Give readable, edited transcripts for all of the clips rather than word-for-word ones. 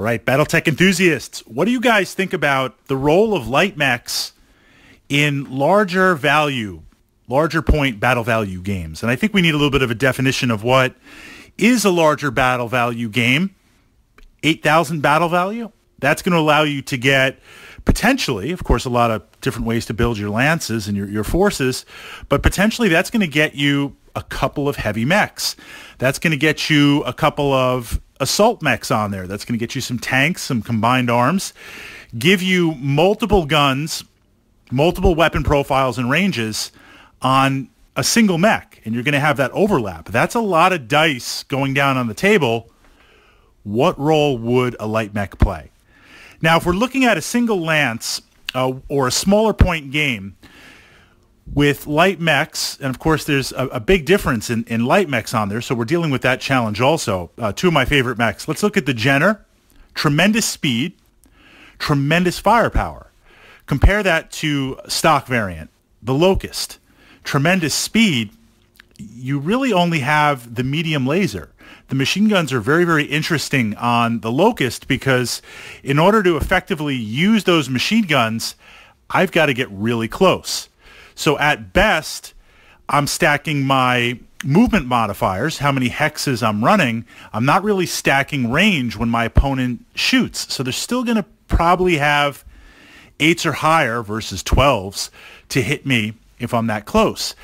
All right, Battletech enthusiasts, what do you guys think about the role of light mechs in larger point battle value games? And I think we need a little bit of a definition of what is a larger battle value game. 8,000 battle value? That's going to allow you to get potentially, of course, a lot of different ways to build your lances and your forces, but potentially that's going to get you a couple of heavy mechs. That's going to get you a couple of assault mechs on there. That's going to get you some tanks, some combined arms, give you multiple guns, multiple weapon profiles and ranges on a single mech, and you're going to have that overlap. That's a lot of dice going down on the table. What role would a light mech play? Now, if we're looking at a single lance or a smaller point game with light mechs, and of course there's a big difference in light mechs on there, so we're dealing with that challenge also. Two of my favorite mechs. Let's look at the Jenner. Tremendous speed, tremendous firepower. Compare that to stock variant, the Locust. Tremendous speed. You really only have the medium laser. The machine guns are very, very interesting on the Locust because in order to effectively use those machine guns, I've got to get really close. So at best, I'm stacking my movement modifiers, how many hexes I'm running. I'm not really stacking range when my opponent shoots. So they're still going to probably have 8s or higher versus 12s to hit me if I'm that close.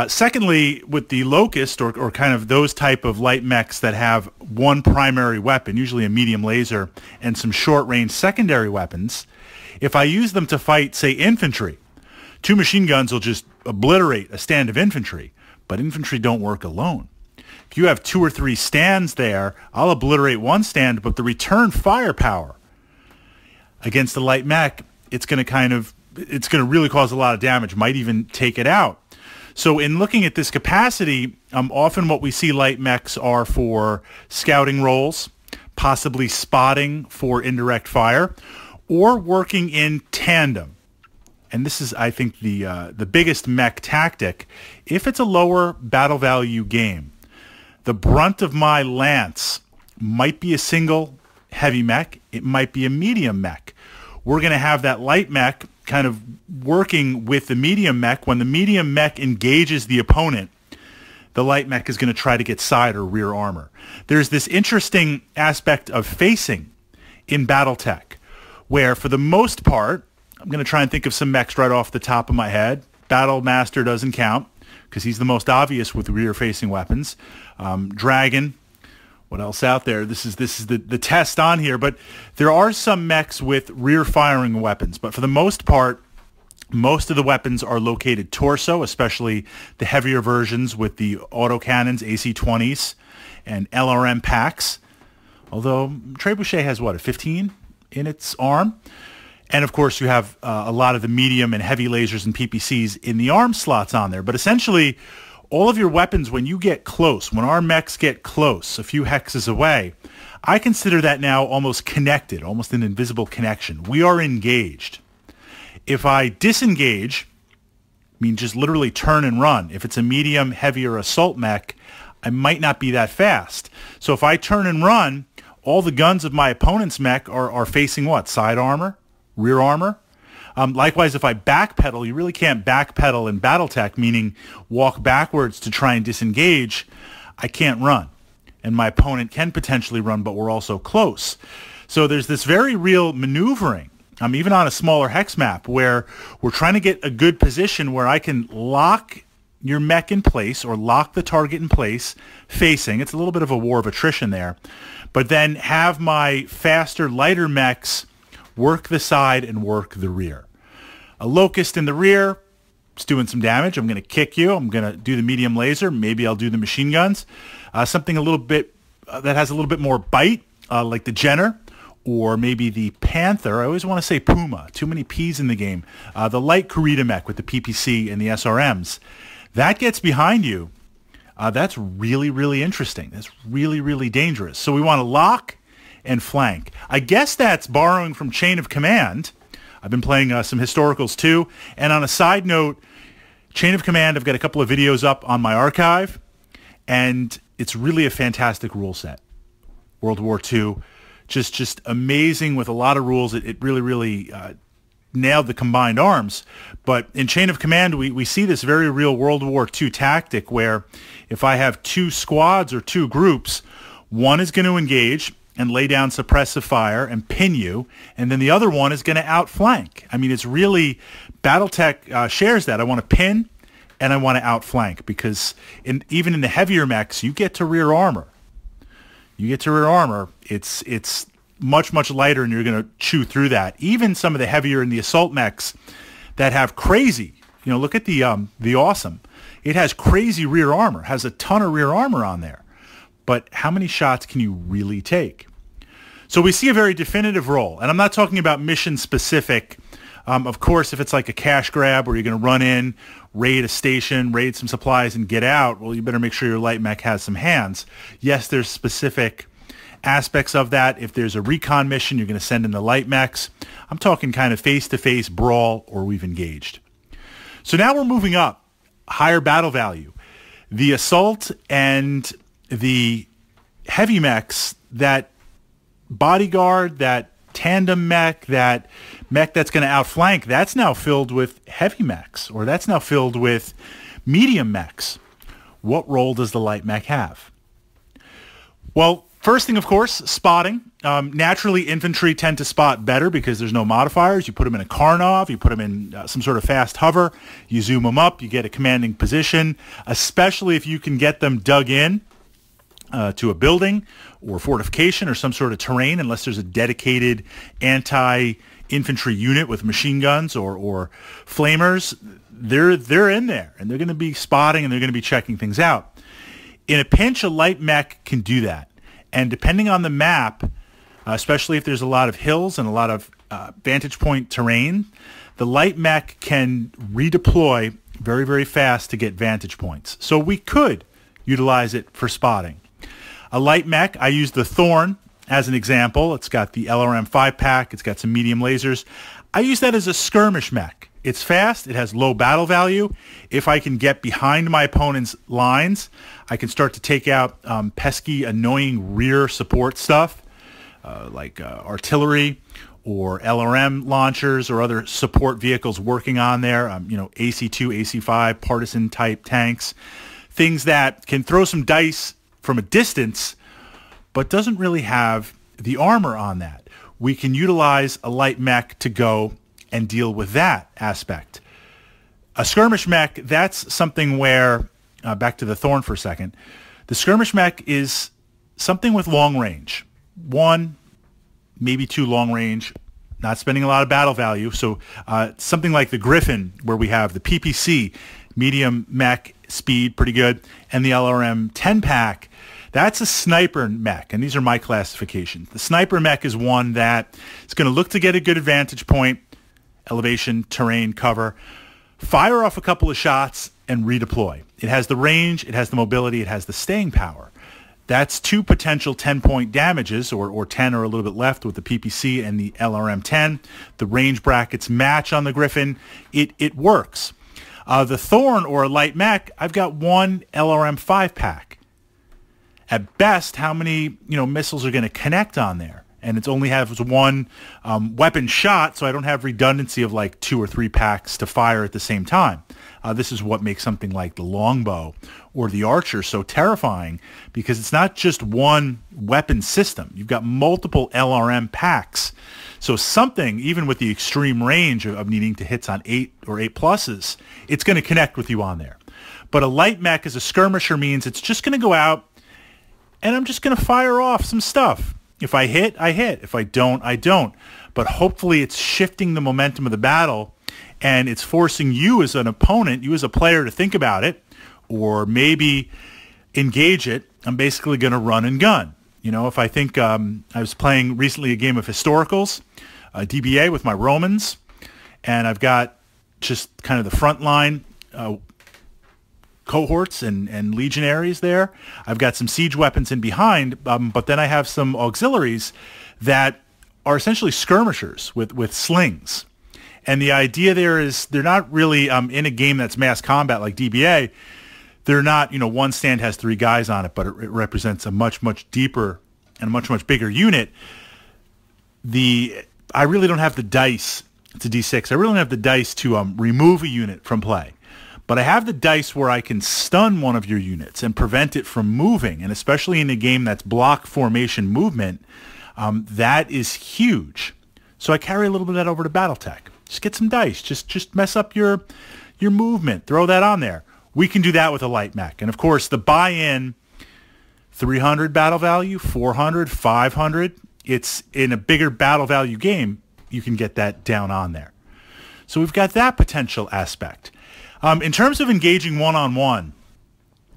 Secondly, with the Locust or kind of those type of light mechs that have one primary weapon, usually a medium laser, and some short-range secondary weapons, if I use them to fight, say, infantry, 2 machine guns will just obliterate a stand of infantry, but infantry don't work alone. If you have 2 or 3 stands there, I'll obliterate one stand, but the return firepower against the light mech, it's going to really cause a lot of damage, might even take it out. So in looking at this capacity, often what we see light mechs are for scouting roles, possibly spotting for indirect fire, or working in tandem. And this is, I think, the biggest mech tactic. If it's a lower battle value game, the brunt of my lance might be a single heavy mech. It might be a medium mech. We're going to have that light mech kind of working with the medium mech. When the medium mech engages the opponent, the light mech is going to try to get side or rear armor. There's this interesting aspect of facing in Battletech, where for the most part, I'm going to try and think of some mechs right off the top of my head. Battle Master doesn't count because he's the most obvious with rear-facing weapons. Dragon. What else out there? This is the test on here, but there are some mechs with rear-firing weapons. But for the most part, most of the weapons are located torso, especially the heavier versions with the autocannons, AC-20s, and LRM packs. Although Trebuchet has, what, a 15 in its arm? And of course, you have a lot of the medium and heavy lasers and PPCs in the arm slots on there. But essentially, all of your weapons, when you get close, when our mechs get close, a few hexes away, I consider that now almost connected, almost an invisible connection. We are engaged. If I disengage, I mean just literally turn and run, if it's a medium, heavy, or assault mech, I might not be that fast. So if I turn and run, all the guns of my opponent's mech are facing what? Side armor? Rear armor? Likewise, if I backpedal, you really can't backpedal in Battletech, meaning walk backwards to try and disengage. I can't run. And my opponent can potentially run, but we're also close. So there's this very real maneuvering, even on a smaller hex map, where we're trying to get a good position where I can lock your mech in place or lock the target in place facing. It's a little bit of a war of attrition there. But then have my faster, lighter mechs work the side and work the rear. A Locust in the rear is doing some damage. I'm going to kick you. I'm going to do the medium laser. Maybe I'll do the machine guns. Something a little bit that has a little bit more bite, like the Jenner, or maybe the Panther. I always want to say Puma. Too many P's in the game. The light Kurita mech with the PPC and the SRMs. That gets behind you. That's really, really interesting. That's really, really dangerous. So we want to lock and flank. I guess that's borrowing from Chain of Command. I've been playing some historicals too. And on a side note, Chain of Command, I've got a couple of videos up on my archive, and it's really a fantastic rule set. World War II, just amazing with a lot of rules. It really nailed the combined arms. But in Chain of Command, we see this very real World War II tactic where if I have two squads or two groups, one is going to engage and lay down suppressive fire and pin you, and then the other one is going to outflank. I mean, it's really, Battletech shares that. I want to pin and I want to outflank, because even in the heavier mechs, you get to rear armor. It's much lighter, and you're going to chew through that. Even some of the heavier in the assault mechs that have crazy, look at the Awesome. It has crazy rear armor, has a ton of rear armor on there. But how many shots can you really take? So we see a very definitive role, and I'm not talking about mission specific. Of course, if it's like a cash grab where you're going to run in, raid a station, raid some supplies, and get out, well, you better make sure your light mech has some hands. Yes, there's specific aspects of that. If there's a recon mission, you're going to send in the light mechs. I'm talking kind of face-to-face brawl, or we've engaged. So now we're moving up, higher battle value. The assault and the heavy mechs, that bodyguard, that tandem mech, that mech that's going to outflank, that's now filled with heavy mechs, or that's now filled with medium mechs. What role does the light mech have? Well, first thing, of course, spotting. Naturally, infantry tend to spot better because there's no modifiers. You put them in a Karnov, you put them in some sort of fast hover, you zoom them up, you get a commanding position, especially if you can get them dug in to a building or fortification or some sort of terrain, unless there's a dedicated anti-infantry unit with machine guns or flamers. They're in there, and they're going to be spotting, and they're going to be checking things out. In a pinch, a light mech can do that. And depending on the map, especially if there's a lot of hills and a lot of vantage point terrain, the light mech can redeploy very fast to get vantage points. So we could utilize it for spotting. A light mech, I use the Thorn as an example. It's got the LRM 5-pack. It's got some medium lasers. I use that as a skirmish mech. It's fast. It has low battle value. If I can get behind my opponent's lines, I can start to take out pesky, annoying rear support stuff like artillery or LRM launchers or other support vehicles working on there, AC-2, AC-5, partisan-type tanks, things that can throw some dice from a distance, but doesn't really have the armor on that. We can utilize a light mech to go and deal with that aspect. A skirmish mech, that's something where, back to the Thorn for a second, the skirmish mech is something with long range. One, maybe two long range, not spending a lot of battle value. So something like the Griffin, where we have the PPC, medium mech, speed, pretty good, and the LRM 10-pack, that's a sniper mech, and these are my classifications. The sniper mech is one that is going to look to get a good advantage point, elevation, terrain, cover, fire off a couple of shots, and redeploy. It has the range, it has the mobility, it has the staying power. That's two potential 10-point damages, or 10 or a little bit left with the PPC and the LRM 10. The range brackets match on the Griffin. It works. The Thorn, or a light mech, I've got one LRM 5-pack. At best, how many missiles are going to connect on there? And it only has one weapon shot, so I don't have redundancy of like 2 or 3 packs to fire at the same time. This is what makes something like the longbow or the archer so terrifying, because it's not just one weapon system. You've got multiple LRM packs. So something, even with the extreme range of needing to hits on 8 or 8 pluses, it's going to connect with you on there. But a light mech as a skirmisher means it's just going to go out, and I'm just going to fire off some stuff. If I hit, I hit. If I don't, I don't. But hopefully it's shifting the momentum of the battle, and it's forcing you as an opponent, you as a player, to think about it, or maybe engage it. I'm basically going to run and gun. If I think I was playing recently a game of Historicals, DBA with my Romans, and I've got just kind of the front line cohorts and legionaries there. I've got some siege weapons in behind, but then I have some auxiliaries that are essentially skirmishers with slings. And the idea there is they're not really in a game that's mass combat like DBA. They're not, one stand has 3 guys on it, but it represents a much deeper and much bigger unit. I really don't have the dice. It's a D6. I really don't have the dice to remove a unit from play. But I have the dice where I can stun one of your units and prevent it from moving. And especially in a game that's block formation movement, that is huge. So I carry a little bit of that over to Battletech. Just get some dice. Just mess up your movement. Throw that on there. We can do that with a light mech. And of course, the buy-in, 300 battle value, 400, 500. It's in a bigger battle value game, you can get that down on there. So we've got that potential aspect. In terms of engaging one-on-one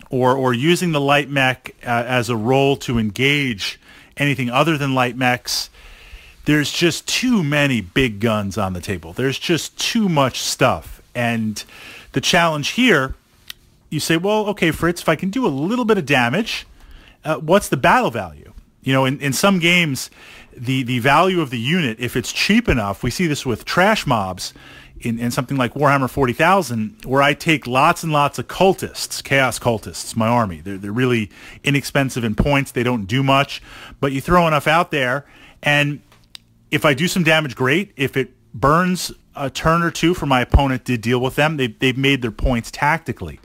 or using the light mech as a role to engage anything other than light mechs, there's just too many big guns on the table. There's just too much stuff. And the challenge here, you say, well, okay, Fritz, if I can do a little bit of damage, what's the battle value? You know, in some games, the value of the unit, if it's cheap enough, we see this with trash mobs in something like Warhammer 40,000, where I take lots and lots of cultists, chaos cultists, my army. They're really inexpensive in points. They don't do much, but you throw enough out there, and if I do some damage, great. If it burns a turn or two for my opponent to deal with them, they've made their points tactically.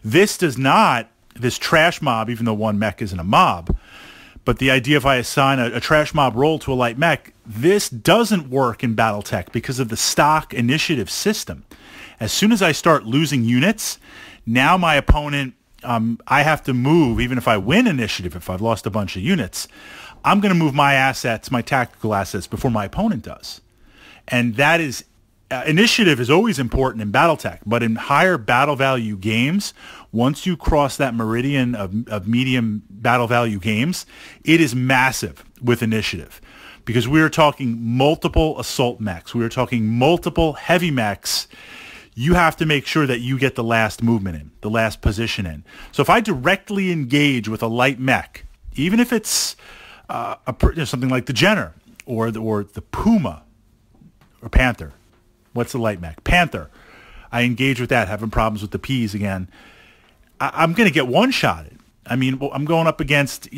This does not, this trash mob, even though one mech isn't a mob, but the idea if I assign a trash mob role to a light mech, this doesn't work in Battletech because of the stock initiative system. As soon as I start losing units, now my opponent, I have to move, even if I win initiative, if I've lost a bunch of units, I'm going to move my assets, my tactical assets, before my opponent does. And that is, initiative is always important in Battletech, but in higher battle value games, once you cross that meridian of medium battle value games, it is massive with initiative. Because we are talking multiple assault mechs. We are talking multiple heavy mechs. You have to make sure that you get the last movement in, the last position in. So if I directly engage with a light mech, even if it's something like the Jenner or the Puma or Panther. What's the light mech? Panther. I engage with that, having problems with the P's again. I'm going to get one-shotted. I mean, I'm going up against,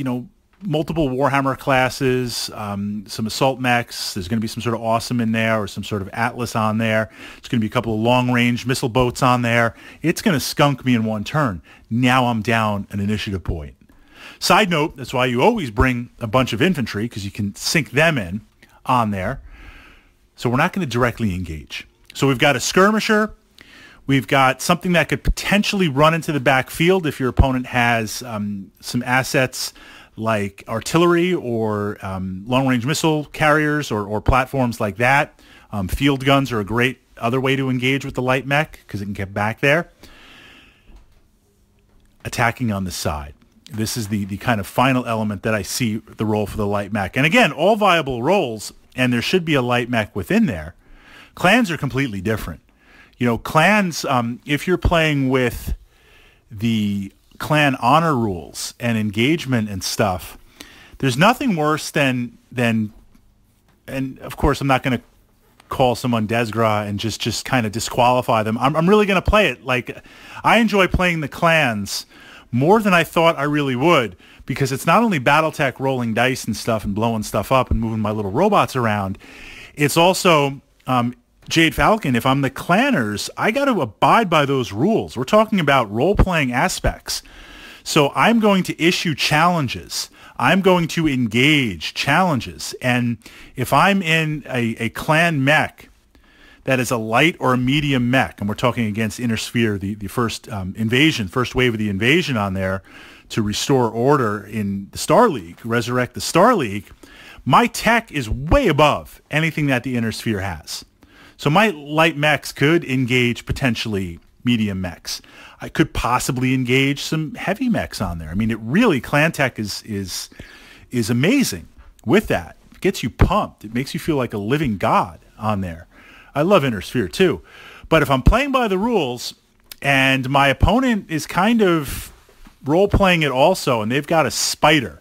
multiple Warhammer classes, some assault mechs. There's going to be some sort of awesome in there or some sort of Atlas on there. There's going to be a couple of long-range missile boats on there. It's going to skunk me in one turn. Now I'm down an initiative point. Side note, that's why you always bring a bunch of infantry, because you can sink them in on there. So we're not going to directly engage. So we've got a skirmisher. We've got something that could potentially run into the backfield if your opponent has some assets like artillery or long-range missile carriers or platforms like that. Field guns are a great other way to engage with the light mech because it can get back there. Attacking on the side. This is the kind of final element that I see the role for the light mech. And again, all viable roles, and there should be a light mech within there. Clans are completely different. Clans, if you're playing with the clan honor rules and engagement and stuff, there's nothing worse than and of course I'm not going to call someone Desgras and just kind of disqualify them. I'm really going to play it. Like, I enjoy playing the clans more than I thought I really would, because it's not only Battletech rolling dice and stuff and blowing stuff up and moving my little robots around, it's also Jade Falcon. If I'm the clanners, I got to abide by those rules. We're talking about role-playing aspects. So I'm going to issue challenges. I'm going to engage challenges. And if I'm in a clan mech that is a light or a medium mech, and we're talking against Inner Sphere, the first invasion, first wave of the invasion on there to restore order in the Star League, resurrect the Star League, my tech is way above anything that the Inner Sphere has. So my light mechs could engage potentially medium mechs. I could possibly engage some heavy mechs on there. I mean, it really, clan tech is amazing with that. It gets you pumped. It makes you feel like a living god on there. I love Inner Sphere too. But if I'm playing by the rules and my opponent is kind of role-playing it also, and they've got a spider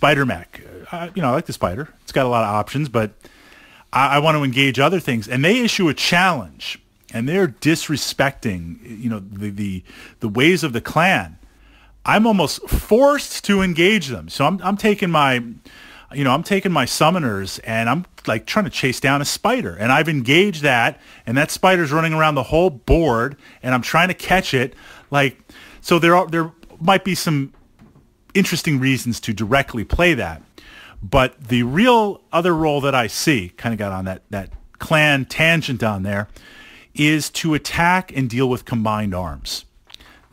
mech. I like the spider. It's got a lot of options, but I want to engage other things. And they issue a challenge, and they're disrespecting, the ways of the clan. I'm almost forced to engage them. So I'm taking my I'm taking my summoners and I'm like trying to chase down a spider, and I've engaged that, and that spider's running around the whole board, and I'm trying to catch it. Like, so there might be some interesting reasons to directly play that, but the real other role that I see, kind of got on that clan tangent on there, is to attack and deal with combined arms.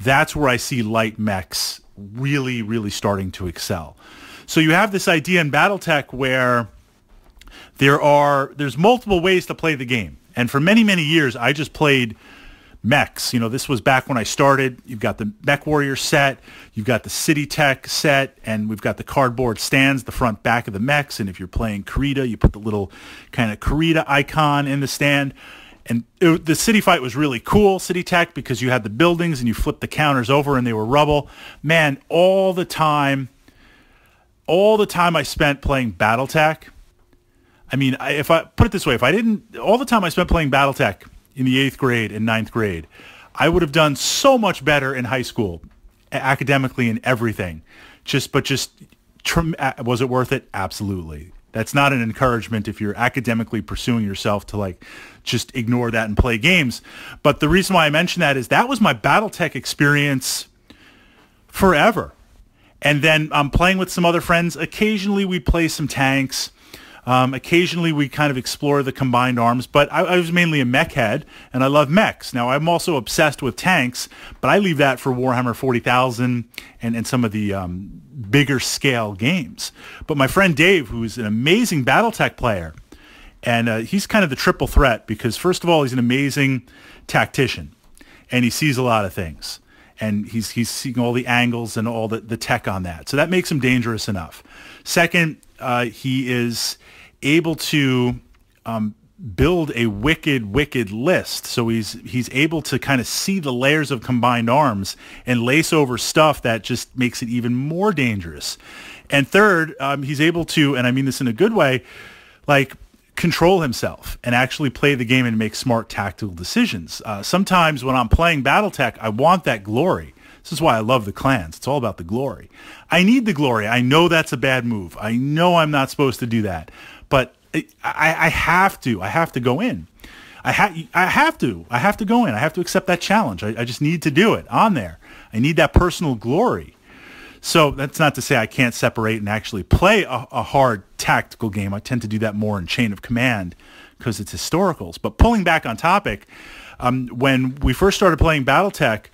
That's where I see light mechs really, really starting to excel. So you have this idea in Battletech where there's multiple ways to play the game. And for many, many years, I just played mechs. This was back when I started. You've got the Mech Warrior set, you've got the City Tech set, and we've got the cardboard stands, the front, back of the mechs. And if you're playing Karita, you put the little kind of Karita icon in the stand. And the city fight was really cool, City Tech, because you had the buildings and you flipped the counters over and they were rubble. Man, all the time I spent playing Battletech, I mean, if I put it this way, all the time I spent playing Battletech in the 8th grade and 9th grade, I would have done so much better in high school, academically and everything. Was it worth it? Absolutely. That's not an encouragement if you're academically pursuing yourself to like just ignore that and play games. But the reason why I mention that is that was my Battletech experience forever. And then I'm playing with some other friends. Occasionally we play some tanks. Occasionally we kind of explore the combined arms. But I was mainly a mech head, and I love mechs. Now I'm also obsessed with tanks, but I leave that for Warhammer 40,000 and some of the bigger scale games. But my friend Dave, who's an amazing Battletech player, and he's kind of the triple threat because, first of all, he's an amazing tactician, and he sees a lot of things, and he's seeing all the angles and all the tech on that. So that makes him dangerous enough. Second, he is able to build a wicked list. So he's able to kind of see the layers of combined arms and lace over stuff that just makes it even more dangerous. And third, he's able to, and I mean this in a good way, like control himself and actually play the game and make smart tactical decisions. Sometimes when I'm playing Battletech, I want that glory. This is why I love the clans. It's all about the glory. I need the glory. I know that's a bad move. I know I'm not supposed to do that, but I have to. I have to go in. I have to go in. I have to accept that challenge. I just need to do it on there. I need that personal glory. So that's not to say I can't separate and actually play a hard tactical game. I tend to do that more in Chain of Command because it's historicals. But pulling back on topic, when we first started playing Battletech,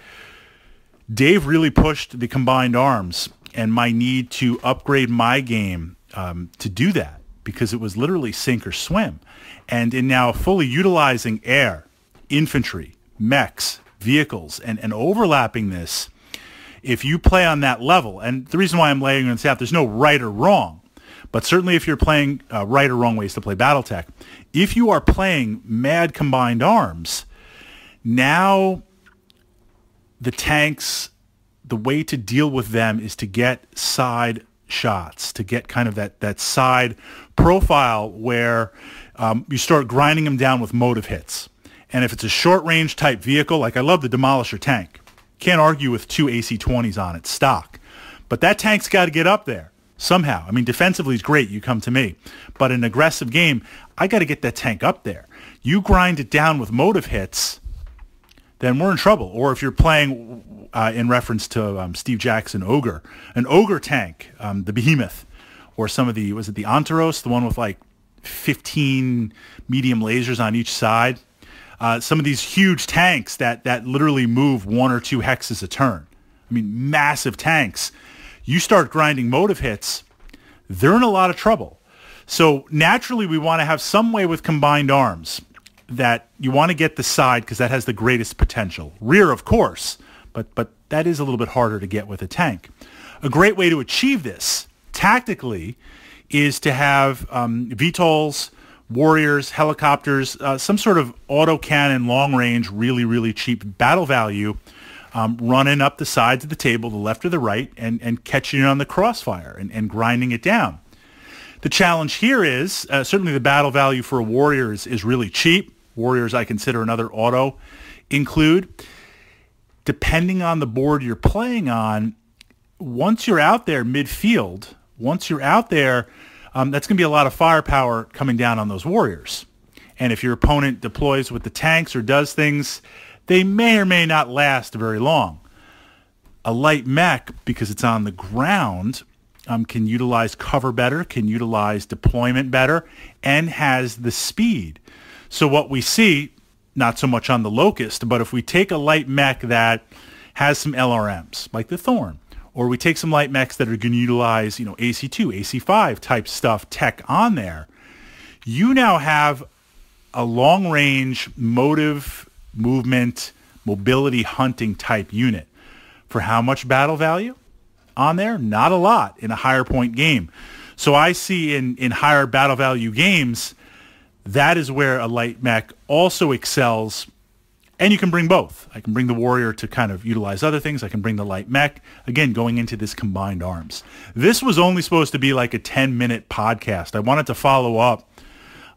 Dave really pushed the combined arms and my need to upgrade my game to do that, because it was literally sink or swim. And in now fully utilizing air, infantry, mechs, vehicles, and overlapping this, if you play on that level, and the reason why I'm laying this out, there's no right or wrong, but certainly if you're playing right or wrong ways to play Battletech, if you are playing mad combined arms, now the tanks, the way to deal with them is to get side shots, to get kind of that side profile where you start grinding them down with motive hits. And if it's a short-range type vehicle, like I love the Demolisher tank. Can't argue with 2 AC-20s on it, stock. But that tank's got to get up there somehow. I mean, defensively is great, you come to me. But in an aggressive game, I got to get that tank up there. You grind it down with motive hits, then we're in trouble. Or if you're playing in reference to Steve Jackson Ogre, an Ogre tank, the Behemoth, or some of the, was it the Antaros, the one with like 15 medium lasers on each side? Some of these huge tanks that literally move 1 or 2 hexes a turn. I mean, massive tanks. You start grinding motive hits, they're in a lot of trouble. So naturally, we want to have some way with combined arms that you want to get the side because that has the greatest potential. Rear, of course, but that is a little bit harder to get with a tank. A great way to achieve this tactically is to have VTOLs, warriors, helicopters, some sort of autocannon, long range, really cheap battle value running up the sides of the table, the left or the right, and catching it on the crossfire and grinding it down. The challenge here is, certainly the battle value for a warrior is really cheap. Warriors I consider another auto include. Depending on the board you're playing on, once you're out there midfield, once you're out there, that's going to be a lot of firepower coming down on those warriors. And if your opponent deploys with the tanks or does things, they may or may not last very long. A light mech, because it's on the ground, can utilize cover better, can utilize deployment better, and has the speed. So what we see, not so much on the Locust, but if we take a light mech that has some LRMs, like the Thorn, or we take some light mechs that are going to utilize, AC2, AC5 type stuff, tech on there, you now have a long-range motive, movement, mobility hunting type unit. For how much battle value on there? Not a lot in a higher point game. So I see in higher battle value games, that is where a light mech also excels. And you can bring both. I can bring the warrior to kind of utilize other things. I can bring the light mech, again, going into this combined arms. This was only supposed to be like a 10-minute podcast. I wanted to follow up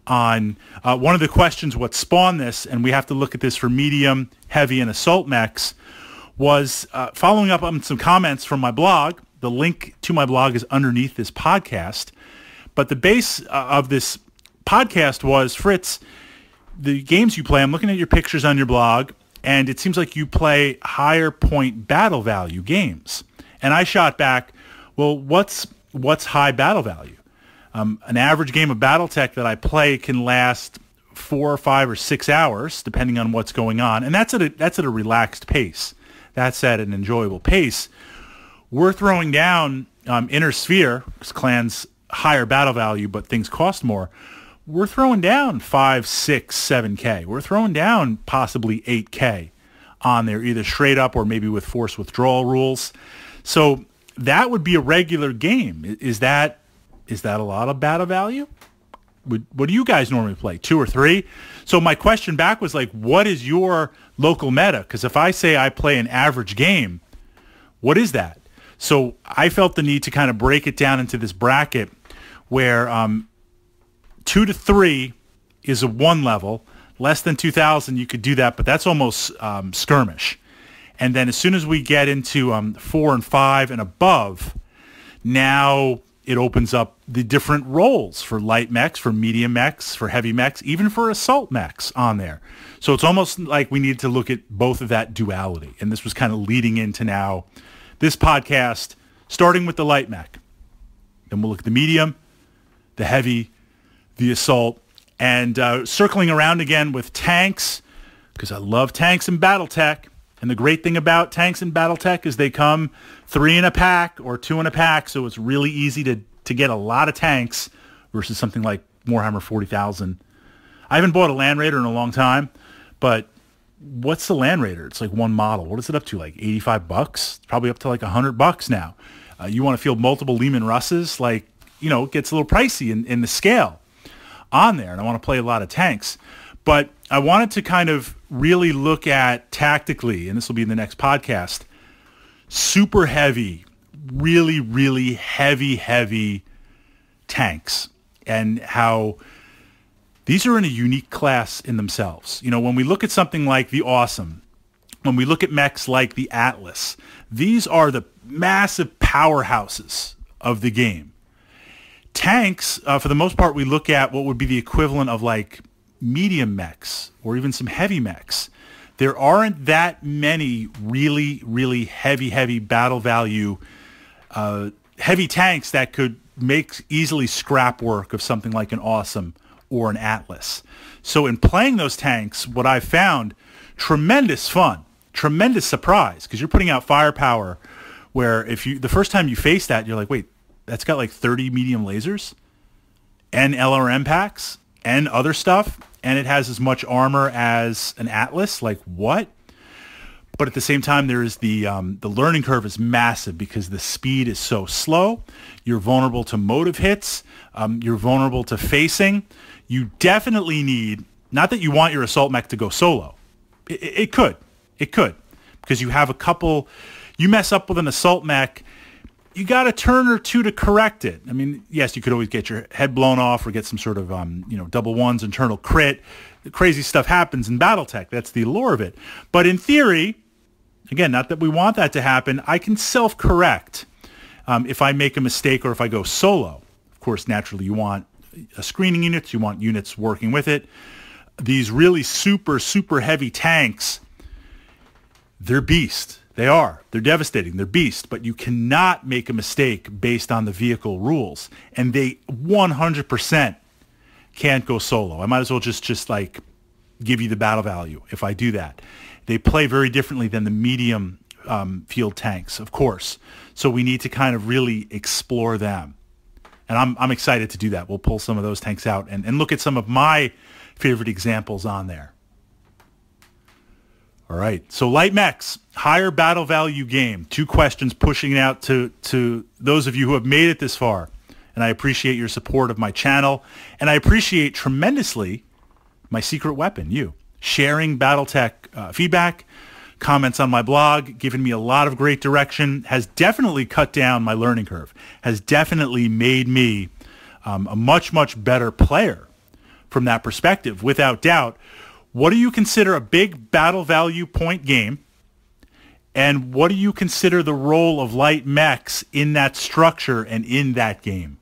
on one of the questions, what spawned this, and we have to look at this for medium, heavy, and assault mechs, was following up on some comments from my blog. The link to my blog is underneath this podcast. But the base of this podcast was, Fritz, the games you play, I'm looking at your pictures on your blog, and it seems like you play higher point battle value games. And I shot back, well, what's high battle value? An average game of Battletech that I play can last 4 or 5 or 6 hours, depending on what's going on. And that's at a relaxed pace. That's at an enjoyable pace. We're throwing down Inner Sphere, because Clan's higher battle value, but things cost more. We're throwing down 5, 6, 7K. We're throwing down possibly 8K on there, either straight up or maybe with force withdrawal rules. So that would be a regular game. Is that a lot of battle value? What do you guys normally play? 2 or 3? So my question back was like, what is your local meta? Because if I say I play an average game, what is that? So I felt the need to kind of break it down into this bracket where 2 to 3 is a 1 level. Less than 2,000, you could do that, but that's almost skirmish. And then as soon as we get into 4 and 5 and above, now it opens up the different roles for light mechs, for medium mechs, for heavy mechs, even for assault mechs on there. So it's almost like we need to look at both of that duality. And this was kind of leading into now this podcast, starting with the light mech. Then we'll look at the medium, the heavy, the assault, and circling around again with tanks, because I love tanks in Battletech. And the great thing about tanks in Battletech is they come 3 in a pack or 2 in a pack, so it's really easy to get a lot of tanks versus something like Warhammer 40,000. I haven't bought a Land Raider in a long time, but what's the Land Raider? It's like one model. What is it up to, like $85? It's probably up to like $100 now. You want to field multiple Lehman Russes, like, it gets a little pricey in the scale on there, and I want to play a lot of tanks. But I wanted to kind of really look at tactically, and this will be in the next podcast, super heavy, really, really heavy tanks, and how these are in a unique class in themselves. When we look at something like the Awesome, when we look at mechs like the Atlas, these are the massive powerhouses of the game. Tanks, for the most part, we look at what would be the equivalent of like medium mechs or even some heavy mechs. There aren't that many really, really heavy battle value, heavy tanks that could make easily scrap work of something like an Awesome or an Atlas. So in playing those tanks, what I've found, tremendous fun, tremendous surprise, because you're putting out firepower where the first time you face that, you're like, wait, that's got like 30 medium lasers and LRM packs and other stuff, and it has as much armor as an Atlas. Like, what? But at the same time, there is the learning curve is massive because the speed is so slow. You're vulnerable to motive hits. You're vulnerable to facing. You definitely need, not that you want your assault mech to go solo. It could, because you have a couple. You mess up with an assault mech, you got a turn or two to correct it. I mean, yes, you could always get your head blown off or get some sort of, double ones, internal crit. Crazy stuff happens in Battletech. That's the allure of it. But in theory, again, not that we want that to happen, I can self-correct if I make a mistake or if I go solo. Of course, naturally, you want screening units. You want units working with it. These really super, super heavy tanks, they're beast. They are. They're devastating. They're beast. But you cannot make a mistake based on the vehicle rules. And they 100% can't go solo. I might as well just like give you the battle value if I do that. They play very differently than the medium field tanks, of course. So we need to kind of really explore them. And I'm excited to do that. We'll pull some of those tanks out and look at some of my favorite examples on there. All right. So light mechs, higher battle value game. 2 questions pushing it out to those of you who have made it this far. And I appreciate your support of my channel. And I appreciate tremendously my secret weapon, you. Sharing Battletech feedback, comments on my blog, giving me a lot of great direction, has definitely cut down my learning curve, has definitely made me a much, much better player from that perspective, without doubt. What do you consider a big battle value point game? And what do you consider the role of light mechs in that structure and in that game?